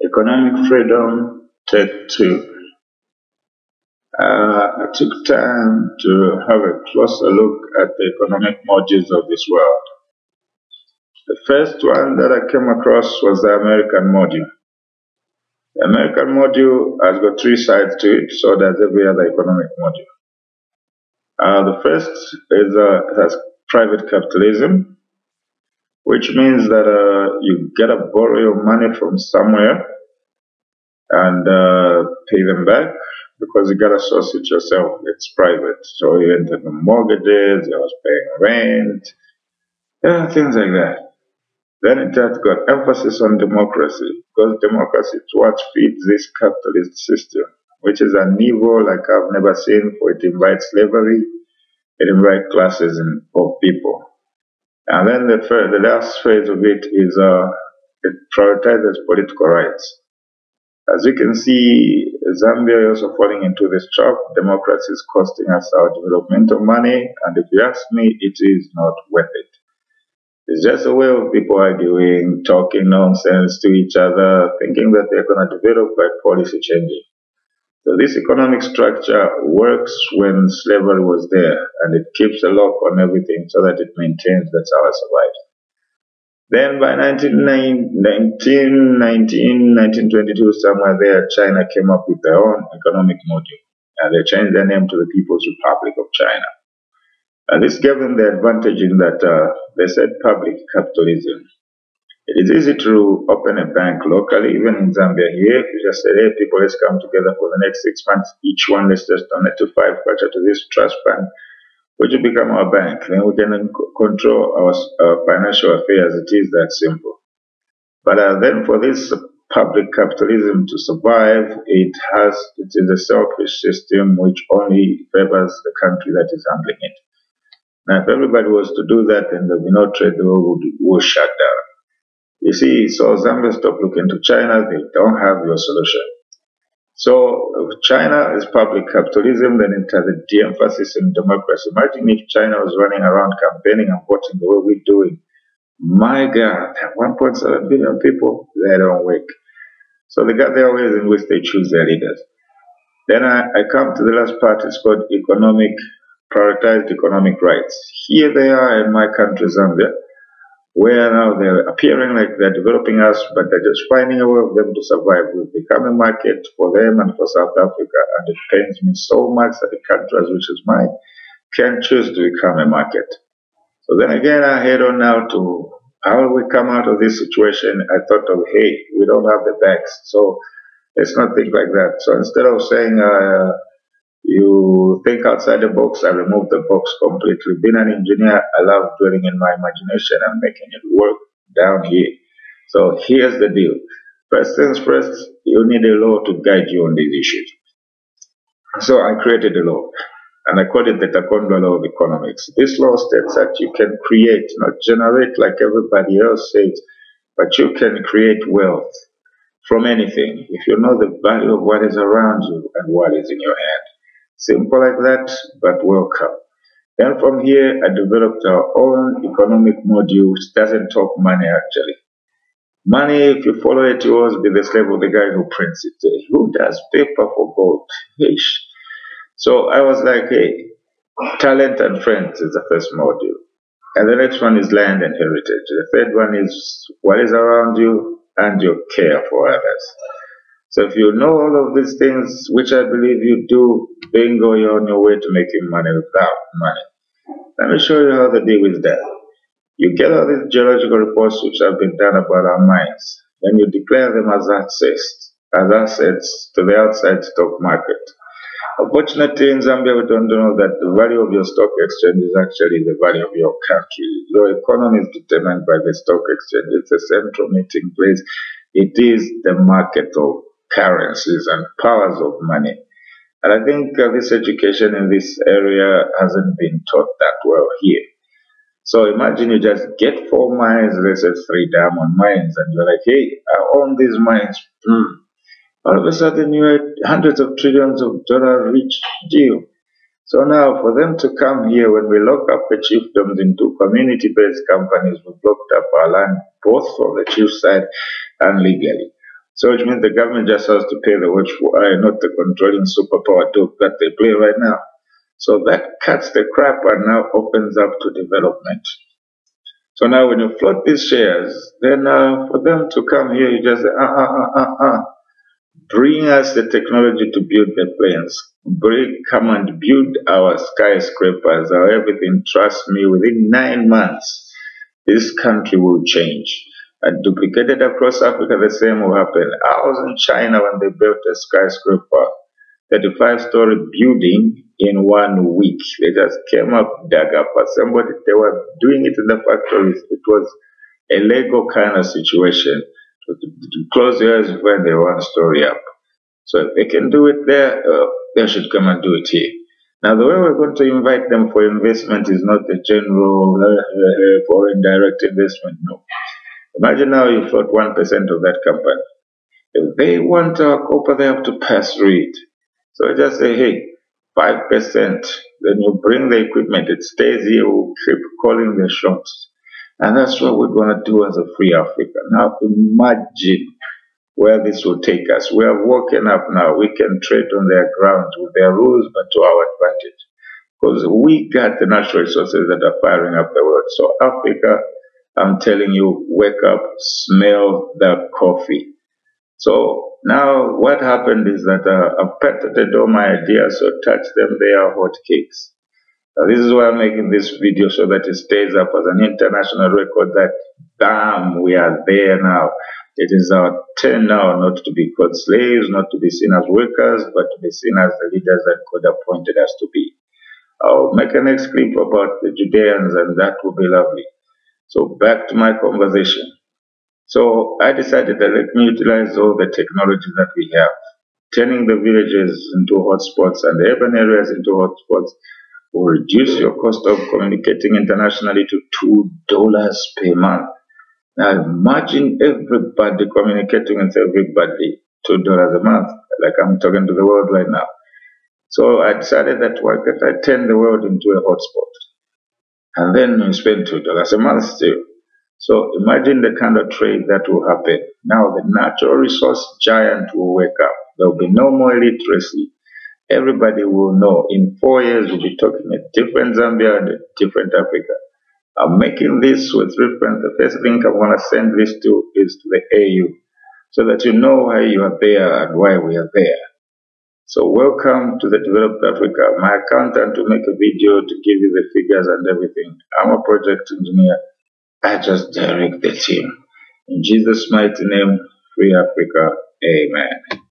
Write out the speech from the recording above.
Economic freedom, take two. I took time to have a closer look at the economic modules of this world. The first one that I came across was the American module. The American module has got three sides to it, so does every other economic module. The first is has private capitalism, which means that you gotta borrow your money from somewhere and pay them back because you gotta source it yourself. It's private, so you enter the mortgages, you was paying rent, things like that. Then it has got emphasis on democracy, because democracy is what feeds this capitalist system, which is an evil like I've never seen, for it invites slavery, it invites classes of people. And then the last phase of it is it prioritizes political rights. As you can see, Zambia is also falling into this trap. Democracy is costing us our developmental money, and if you ask me, it is not worth it. It's just a way of people arguing, talking nonsense to each other, thinking that they're going to develop by policy changing. So this economic structure works when slavery was there, and it keeps a lock on everything so that it maintains that's how it survives. Then by 1922, somewhere there, China came up with their own economic module, and they changed their name to the People's Republic of China. And this gave them the advantage in that they said public capitalism. It is easy to open a bank locally, even in Zambia here. If you just say, hey, people, let's come together for the next 6 months. Each one, let's just donate to 5 kwacha to this trust fund, which will become our bank. Then we can control our financial affairs. It is that simple. But then for this public capitalism to survive, it is a selfish system which only favors the country that is handling it. Now, if everybody was to do that, then there would be no trade, the world would shut down. You see, so Zambia stopped looking to China, they don't have your solution. So if China is public capitalism, then it has a de-emphasis in democracy. Imagine if China was running around campaigning and voting the way we're doing. My God, 1.7 billion people, they don't work. So they got their ways in which they choose their leaders. Then I come to the last part, it's called prioritized economic rights. Here they are in my country, Zambia, where now they're appearing like they're developing us, but they're just finding a way of them to survive. We've become a market for them and for South Africa, and it pains me so much that the countries which is mine can choose to become a market. So then again, I head on now to how we come out of this situation. I thought of, hey, we don't have the bags, so let's not think like that. So instead of saying, you think outside the box, I remove the box completely. Being an engineer, I love dwelling in my imagination and making it work down here. So here's the deal. First things first, you need a law to guide you on these issues. So I created a law, and I called it the TAKONDWA Law of Economics. This law states that you can create, not generate like everybody else says, but you can create wealth from anything if you know the value of what is around you and what is in your hand. Simple like that, but welcome. Then from here, I developed our own economic module, which doesn't talk money actually. Money, if you follow it, you always be the slave of the guy who prints it. Who does paper for gold? Ish. So I was like, hey, talent and friends is the first module. And the next one is land and heritage. The third one is what is around you and your care for others. So if you know all of these things, which I believe you do, bingo, you're on your way to making money without money. Let me show you how the deal is done. You get all these geological reports which have been done about our mines. Then you declare them as assets to the outside stock market. Unfortunately, in Zambia, we don't know that the value of your stock exchange is actually the value of your country. Your economy is determined by the stock exchange. It's a central meeting place. It is the market of currencies and powers of money. And I think this education in this area hasn't been taught that well here. So imagine you just get 4 mines, let's say 3 diamond mines, and you're like, hey, I own these mines. All of a sudden you had hundreds of trillions of dollars rich deal. So now for them to come here, when we lock up the chiefdoms into community-based companies, we've locked up our land both from the chief side and legally. So which means the government just has to pay the wage for not the controlling superpower dope that they play right now. So that cuts the crap and now opens up to development. So now when you float these shares, then for them to come here, you just say, bring us the technology to build the planes. Come and build our skyscrapers, our everything. Trust me, within 9 months, this country will change. And duplicated across Africa, the same will happen. I was in China when they built a skyscraper, 35-story building in 1 week. They just came up, dug up. Somebody, they were doing it in the factories. It was a Lego kind of situation. To close your eyes when they're 1 story up. So if they can do it there, they should come and do it here. Now, the way we're going to invite them for investment is not the general foreign direct investment. No. Imagine now you float 1% of that company. If they want our copper, they have to pass through it. So just say, hey, 5%. Then you bring the equipment. It stays here. We'll keep calling the shots. And that's what we're going to do as a free Africa. Now, imagine where this will take us. We have woken up now. We can trade on their grounds with their rules, but to our advantage. Because we got the natural resources that are firing up the world. So Africa, I'm telling you, wake up, smell the coffee. So now what happened is that I've patented all my ideas, so touch them, they are hot cakes. This is why I'm making this video, so that it stays up as an international record that, bam, we are there now. It is our turn now not to be called slaves, not to be seen as workers, but to be seen as the leaders that God appointed us to be. I'll make a next clip about the Judeans, and that will be lovely. So back to my conversation. So I decided that let me utilize all the technology that we have, turning the villages into hotspots and the urban areas into hotspots will reduce your cost of communicating internationally to $2 per month. Now imagine everybody communicating with everybody, $2 a month, like I'm talking to the world right now. So I decided that why can't I turn the world into a hotspot? And then you spend $2 a month still. So imagine the kind of trade that will happen. Now the natural resource giant will wake up. There will be no more illiteracy. Everybody will know. In 4 years, we'll be talking a different Zambia and a different Africa. I'm making this with reference. The first link I want to send this to is to the AU, so that you know why you are there and why we are there. So welcome to the Developed Africa. My accountant will make a video to give you the figures and everything. I'm a project engineer. I just direct the team. In Jesus' mighty name, free Africa. Amen.